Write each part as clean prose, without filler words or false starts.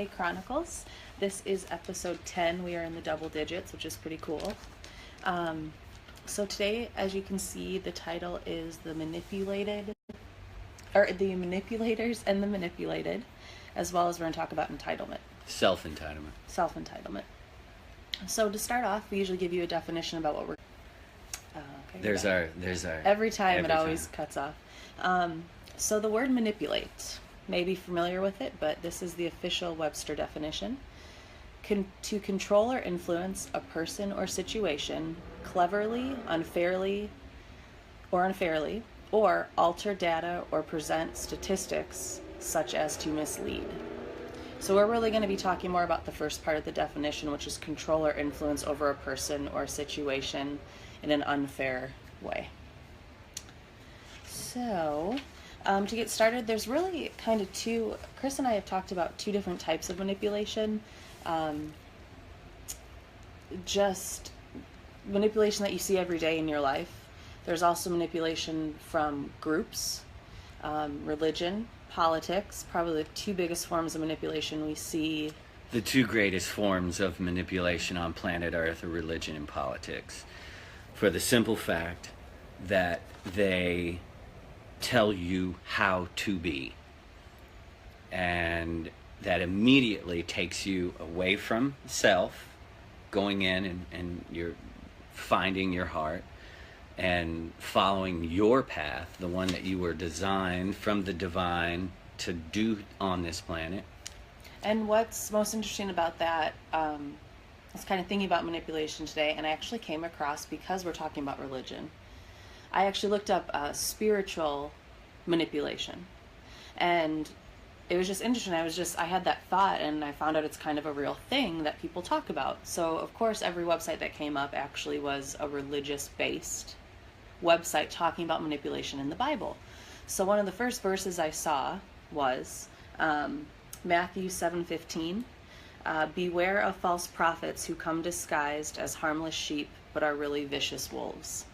Chronicles. This is episode 10. We are in the double digits, which is pretty cool. So today, as you can see, the title is the Manipulators and the Manipulated, as well as we're going to talk about entitlement. Self-entitlement. Self-entitlement. So to start off, we usually give you a definition about what we're... Okay, There's our... Every time it always cuts off. So the word manipulate, may be familiar with it, but this is the official Webster definition. To control or influence a person or situation cleverly, unfairly, or alter data or present statistics such as to mislead. So we're really going to be talking more about the first part of the definition, which is control or influence over a person or situation in an unfair way. So, to get started, there's really kind of Chris and I have talked about two different types of manipulation. Just manipulation that you see every day in your life. There's also manipulation from groups, religion, politics, probably the two biggest forms of manipulation we see. The two greatest forms of manipulation on planet Earth are religion and politics. For the simple fact that they tell you how to be. And that immediately takes you away from self, going in and you're finding your heart and following your path, the one that you were designed from the divine to do on this planet. And what's most interesting about that, I was kind of thinking about manipulation today, and I actually came across, because we're talking about religion, I actually looked up spiritual manipulation. And it was just interesting. I had that thought, and I found out it's kind of a real thing that people talk about. So, of course, every website that came up actually was a religious-based website talking about manipulation in the Bible. So one of the first verses I saw was Matthew 7:15. Beware of false prophets who come disguised as harmless sheep but are really vicious wolves.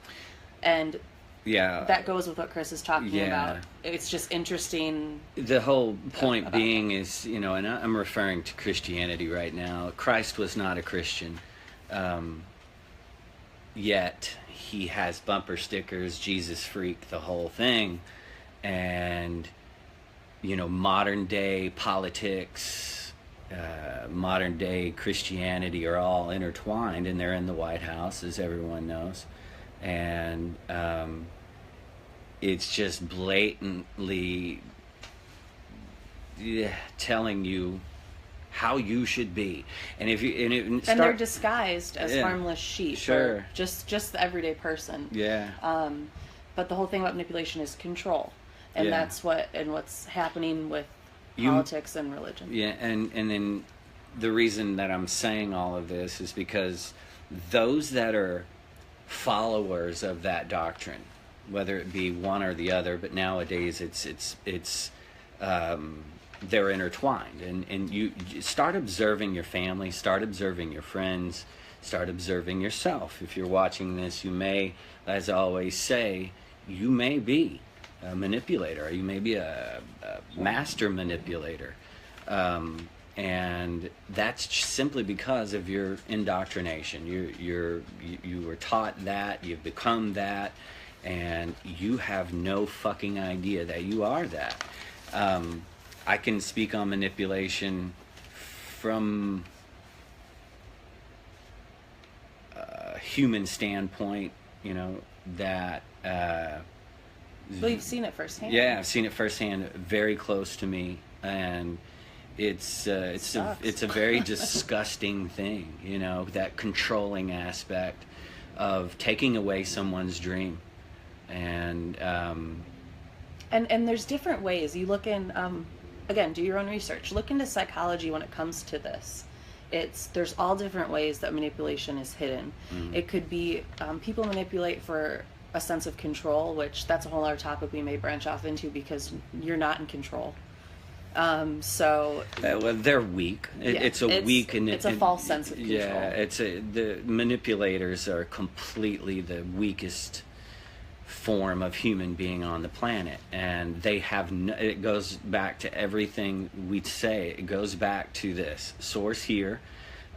And that goes with what Chris is talking about. It's just interesting. The whole point being is, and I'm referring to Christianity right now. Christ was not a Christian, yet he has bumper stickers, Jesus freak, the whole thing. And, modern day politics, modern day Christianity are all intertwined, and they're in the White House, as everyone knows. And it's just blatantly telling you how you should be, and they're disguised as harmless sheep, sure, or just the everyday person. But the whole thing about manipulation is control, and that's what's happening with politics and religion. And then the reason that I'm saying all of this is because those that are followers of that doctrine, whether it be one or the other, but nowadays it's they're intertwined, and you start observing your family, start observing your friends, start observing yourself. If you're watching this, you may, as I always say, you may be a manipulator, or you may be a master manipulator. And that's simply because of your indoctrination. You were taught that, you've become that, and you have no fucking idea that you are that. I can speak on manipulation from a human standpoint, that... Well, you've seen it firsthand. Yeah, I've seen it firsthand, very close to me, and it's a very disgusting thing, that controlling aspect of taking away someone's dream, and there's different ways. You look in, again, do your own research. Look into psychology when it comes to this. There's all different ways that manipulation is hidden. Mm-hmm. It could be people manipulate for a sense of control, which that's a whole other topic we may branch off into, because you're not in control. Well, they're weak. It's a false sense of control. The manipulators are completely the weakest form of human being on the planet, and they have it goes back to everything we say. It goes back to this source here.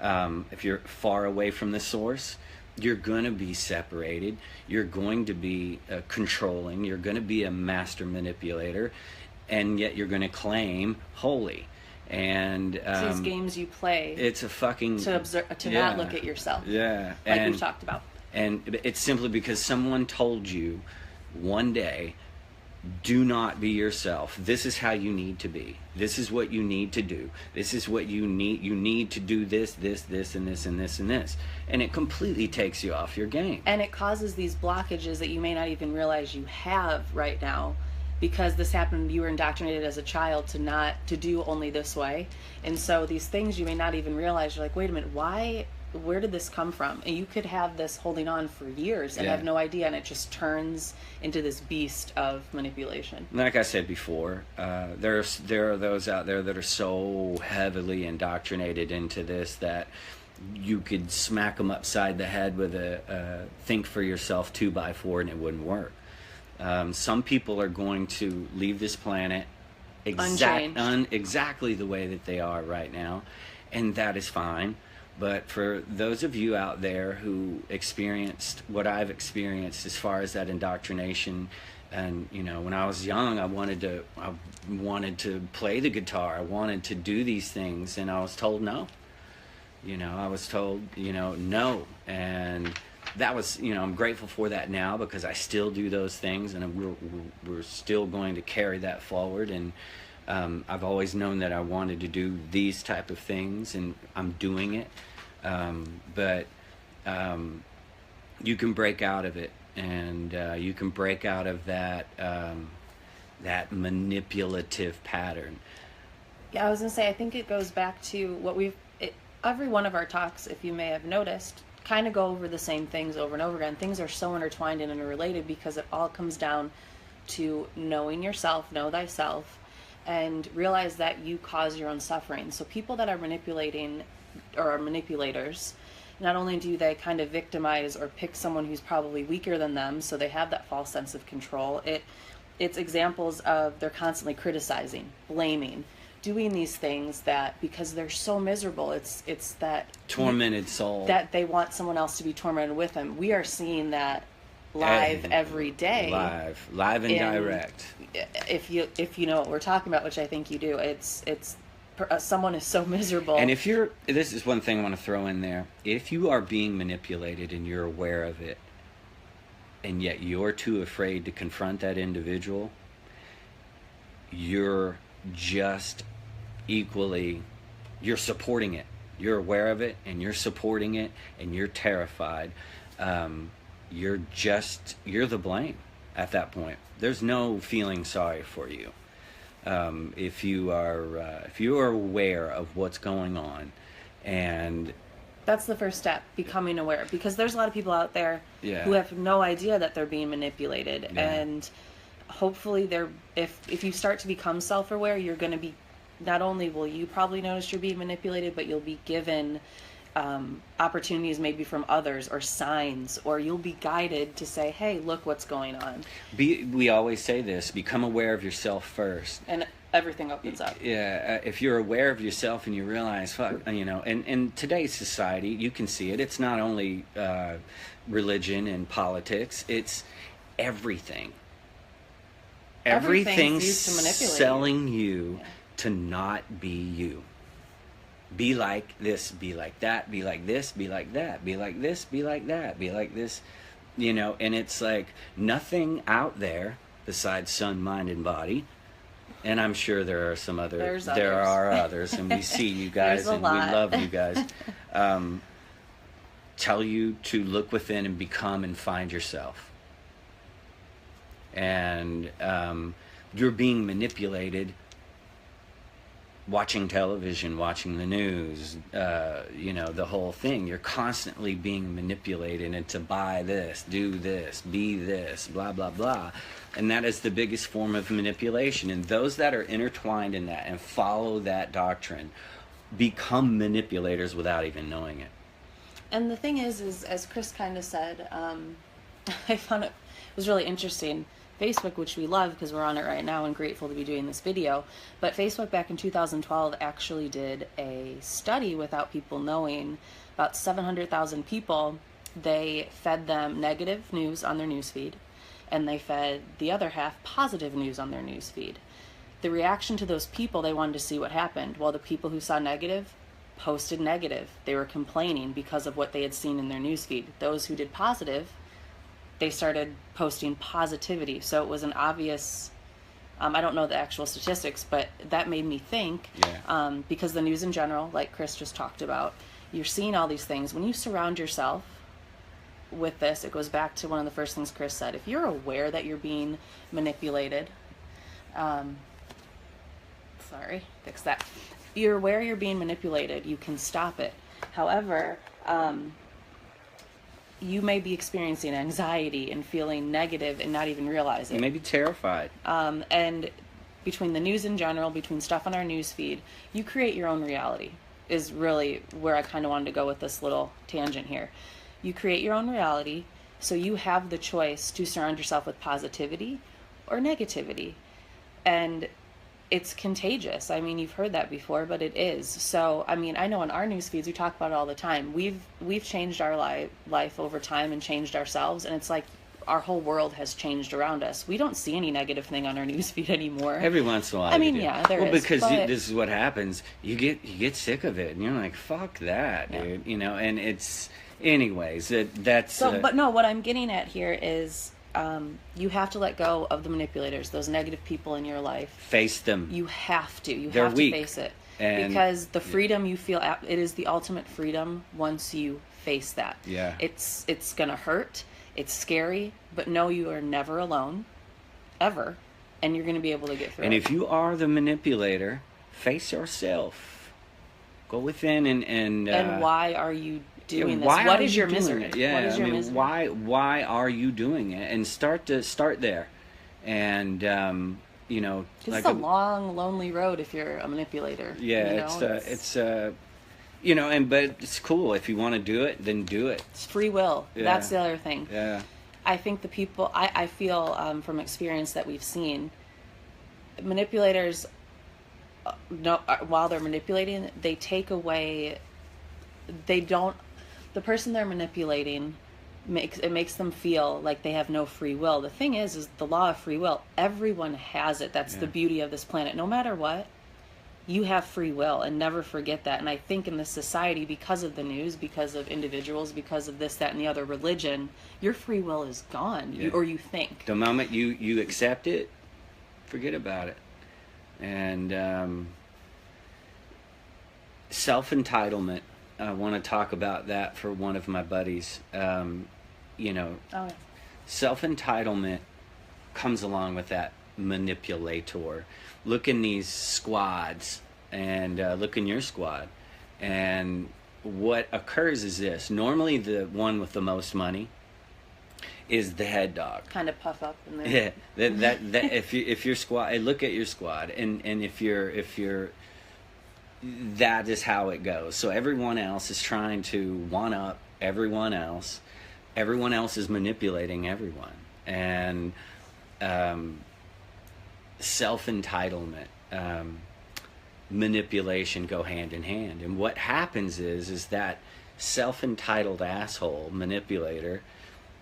If you're far away from the source, you're going to be separated. You're going to be controlling. You're going to be a master manipulator, and yet you're going to claim holy. And these games you play, it's a fucking to observe, to not look at yourself. Yeah, like we've talked about. And it's simply because someone told you one day, do not be yourself. This is how you need to be. This is what you need to do. This is what you need. You need to do this, this, this, and this, and this, and this. And it completely takes you off your game. And it causes these blockages that you may not even realize you have right now, because this happened, you were indoctrinated as a child to do only this way. And so these things you may not even realize, you're like, wait a minute, where did this come from? And you could have this holding on for years and have no idea, and it just turns into this beast of manipulation. Like I said before, there are those out there that are so heavily indoctrinated into this that you could smack them upside the head with a think for yourself 2x4 and it wouldn't work. Some people are going to leave this planet exactly the way that they are right now, and that is fine. But for those of you out there who experienced what I've experienced as far as that indoctrination, and when I was young, I wanted to play the guitar, I wanted to do these things, and I was told no. I was told no, and that was I'm grateful for that now, because I still do those things, and we're still going to carry that forward. And I've always known that I wanted to do these type of things, and I'm doing it. But you can break out of it, and you can break out of that manipulative pattern. Yeah, I was gonna say, I think it goes back to what every one of our talks, if you may have noticed, kind of go over the same things over and over again. Things are so intertwined and interrelated, because it all comes down to knowing yourself, know thyself, and realize that you cause your own suffering. So people that are manipulating or are manipulators, not only do they kind of victimize or pick someone who's probably weaker than them, so they have that false sense of control. It's examples of they're constantly criticizing, blaming, doing these things that, because they're so miserable, it's that tormented soul that they want someone else to be tormented with them. We are seeing that live every day, live and direct. If you know what we're talking about, which I think you do, it's someone is so miserable. And this is one thing I want to throw in there. If you are being manipulated and you're aware of it, and yet you're too afraid to confront that individual, you're just you're supporting it. You're aware of it, and you're supporting it, and you're terrified. You're the blame at that point. There's no feeling sorry for you. If you are aware of what's going on, and that's the first step, becoming aware, because there's a lot of people out there who have no idea that they're being manipulated, and hopefully if you start to become self-aware, you're going to be, not only will you probably notice you're being manipulated, but you'll be given opportunities maybe from others, or signs, or you'll be guided to say, hey, look what's going on. We always say this, become aware of yourself first, and everything opens up. If you're aware of yourself and you realize, fuck, in today's society, you can see it. It's not only religion and politics, it's everything. Everything's used to manipulate selling you to not be you. Be like this, be like that, be like this, be like that, be like this, be like that, be like this, and it's like nothing out there besides sun, mind, and body. And I'm sure there are some other, there are others, and we see you guys, and we love you guys. Tell you to look within and become and find yourself. And you're being manipulated, watching television, watching the news, the whole thing. You're constantly being manipulated into buy this, do this, be this, blah, blah, blah. And that is the biggest form of manipulation. And those that are intertwined in that and follow that doctrine become manipulators without even knowing it. And the thing is as Chris kind of said, I found it was really interesting. Facebook, which we love because we're on it right now and grateful to be doing this video, but Facebook back in 2012 actually did a study without people knowing. About 700,000 people, they fed them negative news on their newsfeed, and they fed the other half positive news on their newsfeed. The reaction to those people, they wanted to see what happened. Well, the people who saw negative posted negative. They were complaining because of what they had seen in their newsfeed. Those who did positive, they started posting positivity. So it was an obvious, I don't know the actual statistics, but that made me think, because the news in general, like Chris just talked about, you're seeing all these things. When you surround yourself with this, it goes back to one of the first things Chris said. If you're aware that you're being manipulated, fix that. You're aware you're being manipulated, you can stop it. However, you may be experiencing anxiety and feeling negative and not even realize it. You may be terrified. And between the news in general, between stuff on our news feed, you create your own reality, is really where I kind of wanted to go with this little tangent here. You create your own reality, so you have the choice to surround yourself with positivity or negativity. And it's contagious. I mean, you've heard that before, but it is. So, I mean, I know in our news feeds, we talk about it all the time. We've changed our life over time and changed ourselves, and it's like our whole world has changed around us. We don't see any negative thing on our news feed anymore. Every once in a while. I mean, yeah, there is. Well, because but this is what happens. You get sick of it, and you're like, "Fuck that, dude." You know, and it's, anyways. That's. So, but no, what I'm getting at here is, you have to let go of the manipulators, those negative people in your life. Face them. You have to. You They're have weak. to face it. And because the freedom you feel, it is the ultimate freedom once you face that. Yeah. It's going to hurt. It's scary. But know you are never alone. Ever. And you're going to be able to get through it. And if you are the manipulator, face yourself. Go within and why are you doing this? Why What are is you your doing misery? it? Yeah, What is your I mean, misery? why are you doing it? And start there, and you know, It's a long, lonely road if you're a manipulator. Yeah, you know? it's you know, but it's cool if you want to do it, then do it. It's free will. Yeah. That's the other thing. Yeah. I think the people, I feel from experience that we've seen, manipulators, while they're manipulating, they take away, the person they're manipulating, makes them feel like they have no free will. The thing is the law of free will. Everyone has it. That's the beauty of this planet. No matter what, you have free will, and never forget that. And I think in this society, because of the news, because of individuals, because of this, that, and the other, religion, your free will is gone, or you think. The moment you accept it, forget about it. And self-entitlement, I want to talk about that for one of my buddies. You know, self-entitlement comes along with that manipulator. Look in these squads, and look in your squad, and what occurs is this. Normally the one with the most money is the head dog. Kind of puff up in there. Yeah, that if your squad, look at your squad, and if you're that is how it goes. So everyone else is trying to one up everyone else. Everyone else is manipulating everyone, and self-entitlement, manipulation go hand in hand. And what happens is that self-entitled asshole manipulator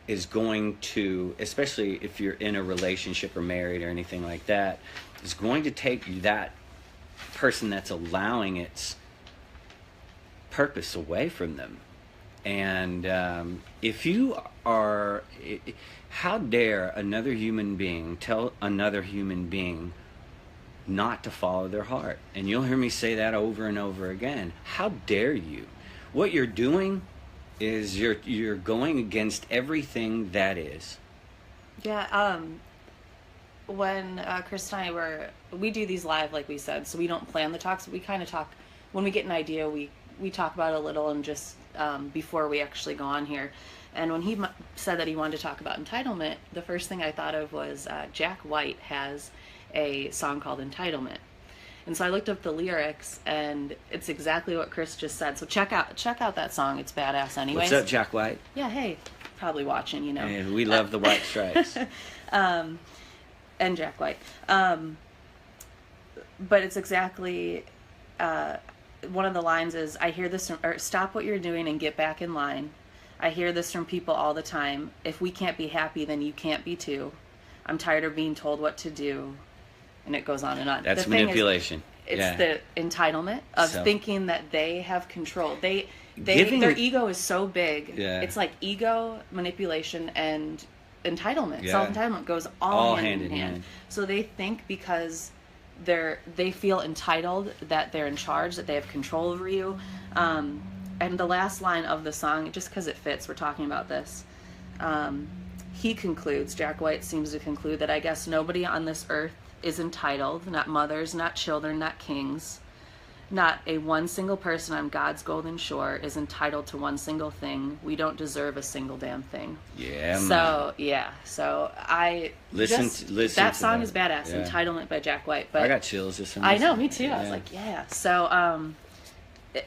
is going to, especially if you're in a relationship or married or anything like that, is going to take that person that's allowing its purpose away from them. And if you are, how dare another human being tell another human being not to follow their heart? And you'll hear me say that over and over again. How dare you? What you're doing is you're going against everything that is. Yeah, when Chris and I we do these live, like we said, so we don't plan the talks, but we kind of talk, when we get an idea, we talk about it a little, and just before we actually go on here. And when he said that he wanted to talk about entitlement, the first thing I thought of was Jack White has a song called Entitlement. And so I looked up the lyrics, and it's exactly what Chris just said. So check out that song. It's badass anyways. What's up, Jack White? Yeah, hey. probably watching, you know. And we love the White Stripes. And Jack White. But it's exactly, one of the lines is, I hear this, or stop what you're doing and get back in line. I hear this from people all the time. If we can't be happy, then you can't be too. I'm tired of being told what to do. And it goes on and on. That's manipulation. It's the entitlement of thinking that they have control. Their ego is so big. Yeah. It's like ego, manipulation, and entitlement. Yeah. Self-entitlement goes all hand in hand. So they think because they feel entitled, that they're in charge, that they have control over you. And the last line of the song, just because it fits, we're talking about this. He concludes, Jack White seems to conclude, that I guess nobody on this earth is entitled, not mothers, not children, not kings. Not a one single person on God's golden shore is entitled to one single thing. We don't deserve a single damn thing. Yeah. So I listen. That song is badass. Yeah. Entitlement by Jack White. But I got chills just. I know, me too. Yeah. I was like, yeah. So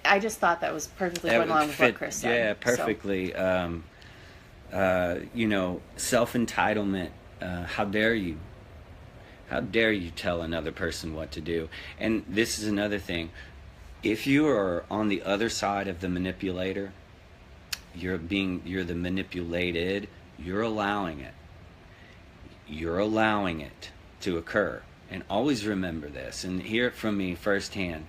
I just thought that was perfectly going along with what Chris said. Yeah, perfectly. So. Self-entitlement. How dare you? How dare you tell another person what to do? And this is another thing. If you are on the other side of the manipulator, you're the manipulated, you're allowing it. You're allowing it to occur. And always remember this, and hear it from me firsthand.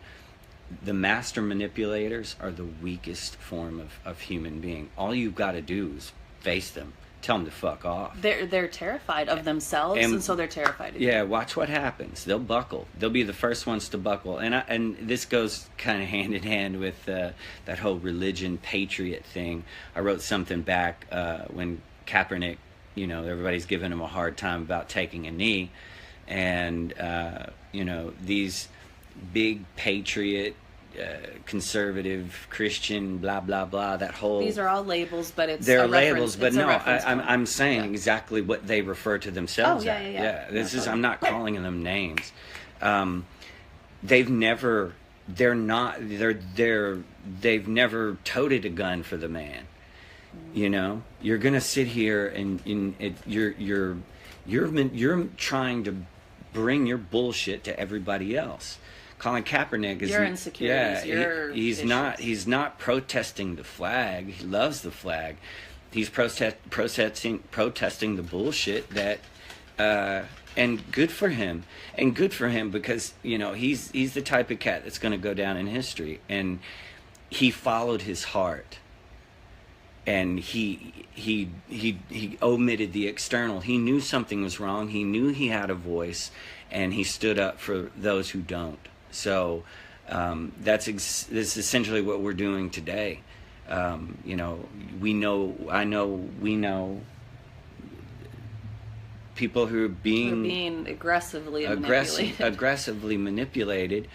The master manipulators are the weakest form of human being. All you've got to do is face them. Tell them to fuck off. They're terrified of themselves, and so they're terrified of you. Yeah, watch what happens. They'll buckle. They'll be the first ones to buckle. And this goes kind of hand in hand with that whole religion patriot thing. I wrote something back when Kaepernick, everybody's giving him a hard time about taking a knee, and these big patriot, conservative, Christian, blah blah blah. That whole these are all labels, but they're labels. But no, I'm saying exactly what they refer to themselves as. Yeah. This is I'm not calling them names. They've never toted a gun for the man. You're gonna sit here and you're trying to bring your bullshit to everybody else. Colin Kaepernick is your insecurities. He's not protesting the flag. He loves the flag. He's protesting the bullshit that and good for him. And good for him because he's the type of cat that's going to go down in history. And he followed his heart. And he omitted the external. He knew something was wrong. He knew he had a voice, and he stood up for those who don't. So this is essentially what we're doing today. We know people who are being aggressively manipulated,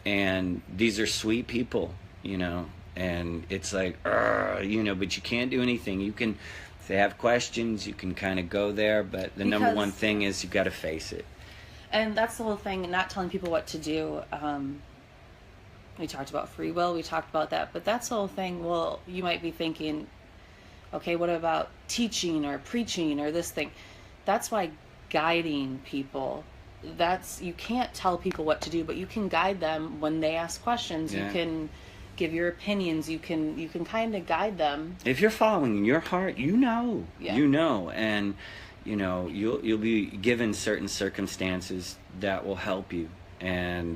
and these are sweet people, and it's like, but you can't do anything. You can, if they have questions, you can kind of go there, but the number one thing is you got to face it. And that's the whole thing, not telling people what to do. We talked about free will, we talked about that, but that's the whole thing. Well, you might be thinking, okay, what about teaching or preaching or this thing? That's why guiding people, you can't tell people what to do, but you can guide them when they ask questions. Yeah. You can give your opinions, you can kind of guide them. If you're following your heart, and you'll be given certain circumstances that will help you, and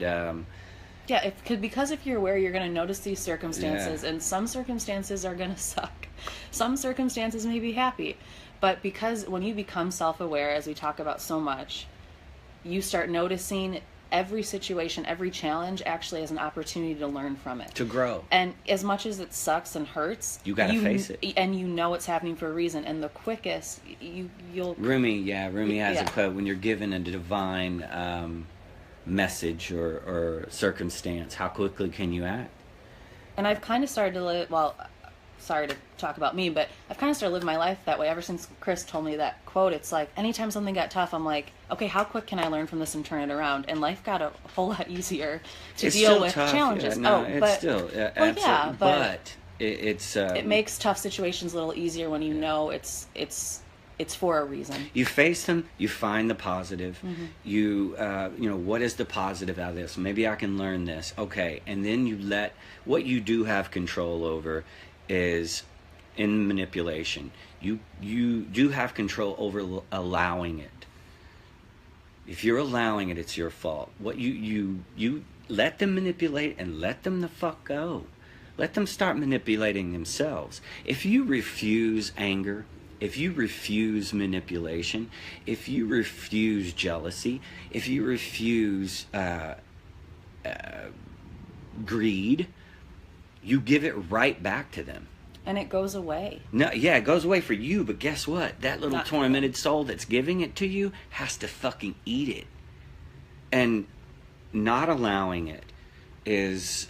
because if you're aware, you're going to notice these circumstances, and some circumstances are going to suck. Some circumstances may be happy, but because when you become self-aware, as we talk about so much, you start noticing every situation, every challenge actually as an opportunity to learn from it. To grow. And as much as it sucks and hurts, you got to face it. And it's happening for a reason. And the quickest, you'll... Rumi has a quote, when you're given a divine message or circumstance, how quickly can you act? And I've kind of started to live... Well, sorry to talk about me, but I've kind of started living my life that way ever since Chris told me that quote. It's like anytime something got tough, I'm like, okay, how quick can I learn from this and turn it around? And life got a whole lot easier to deal with tough. Challenges. Yeah, no, but It makes tough situations a little easier when you know it's for a reason. You face them, you find the positive. You what is the positive out of this? Maybe I can learn this. Okay, and then you let what you do have control over is in manipulation. You do have control over allowing it. If you're allowing it, it's your fault. What you let them manipulate and let them the fuck go. Let them start manipulating themselves. If you refuse anger, if you refuse manipulation, if you refuse jealousy, if you refuse greed, you give it right back to them. And it goes away. No, yeah, it goes away for you, but guess what? That little tormented soul that's giving it to you has to fucking eat it. And not allowing it is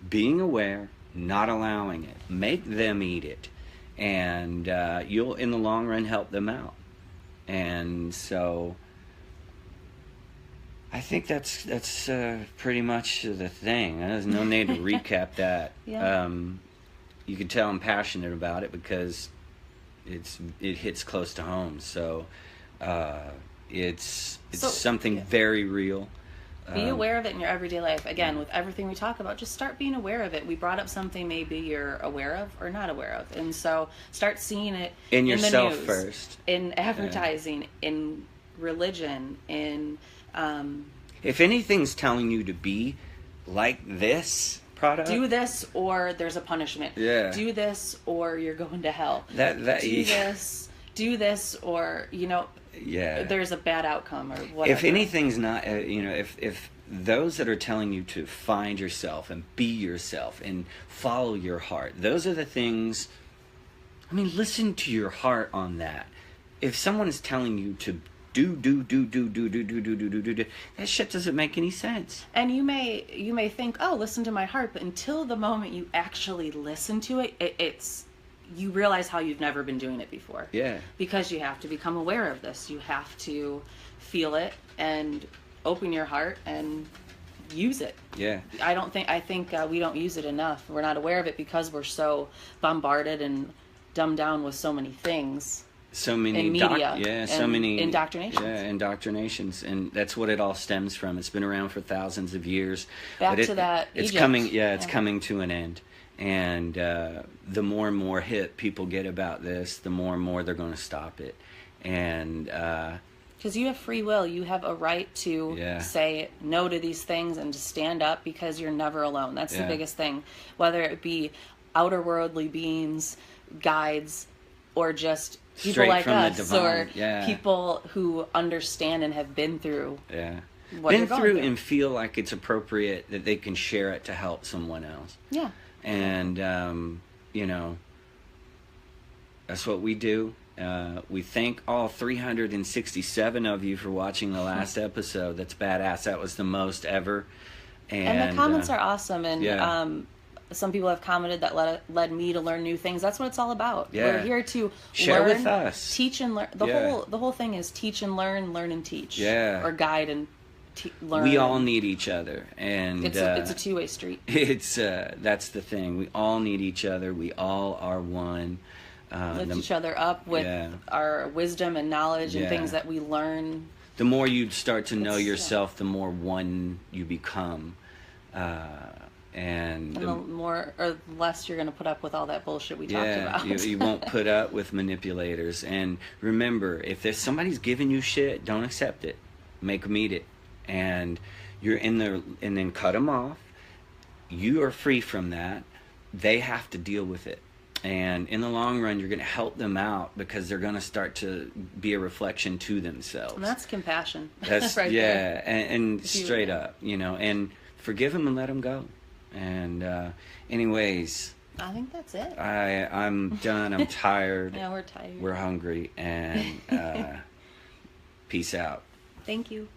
being aware, not allowing it. Make them eat it. And you'll, in the long run, help them out. And so I think that's pretty much the thing. There's no need to recap that. Yeah. You can tell I'm passionate about it because it hits close to home. So it's something very real. Be aware of it in your everyday life. Again, with everything we talk about, just start being aware of it. We brought up something maybe you're aware of or not aware of. And so start seeing it in yourself the news, first. In advertising, in religion, in... if anything's telling you to be like this product... Do this or there's a punishment. Yeah. Do this or you're going to hell. Do this or, yeah, there's a bad outcome or whatever. If anything's not, if those that are telling you to find yourself and be yourself and follow your heart, those are the things. I mean, listen to your heart on that. If someone is telling you to do, that shit doesn't make any sense. And you may think, oh, listen to my heart, but until the moment you actually listen to it, it's. You realize how you've never been doing it before. Yeah. Because you have to become aware of this. You have to feel it and open your heart and use it. Yeah. I think we don't use it enough. We're not aware of it because we're so bombarded and dumbed down with so many things. So many in media. so many indoctrinations. Yeah, indoctrinations, and that's what it all stems from. It's been around for thousands of years. Back to that. It's Egypt. coming. Yeah, it's coming to an end. And the more and more hip people get about this, the more and more they're going to stop it. And because you have free will, you have a right to say no to these things and to stand up because you're never alone. That's the biggest thing. Whether it be outer worldly beings, guides, or just people straight like from us, the divine. or people who understand and have been through. Yeah. What been you're going through and feel like it's appropriate that they can share it to help someone else. Yeah. And, that's what we do. We thank all 367 of you for watching the last episode. That's badass. That was the most ever. And the comments are awesome. And some people have commented that led me to learn new things. That's what it's all about. Yeah. We're here to share learn, with us, teach and learn. The whole thing is teach and learn and teach. Yeah. Or guide and learn. We all need each other, and it's a two-way street. It's that's the thing. We all need each other. We all are one. Lift each other up with our wisdom and knowledge and things that we learn. The more you start to know yourself, the more one you become, and the more or less you're going to put up with all that bullshit we talked about. you won't put up with manipulators. And remember, if there's somebody's giving you shit, don't accept it. Make them eat it. And you're in there, and then cut them off. You are free from that. They have to deal with it. And in the long run, you're going to help them out because they're going to start to be a reflection to themselves. And that's compassion. That's right there. And straight up, and forgive them and let them go. And anyways, I think that's it. I'm done. I'm tired. Yeah, we're tired. We're hungry. And peace out. Thank you.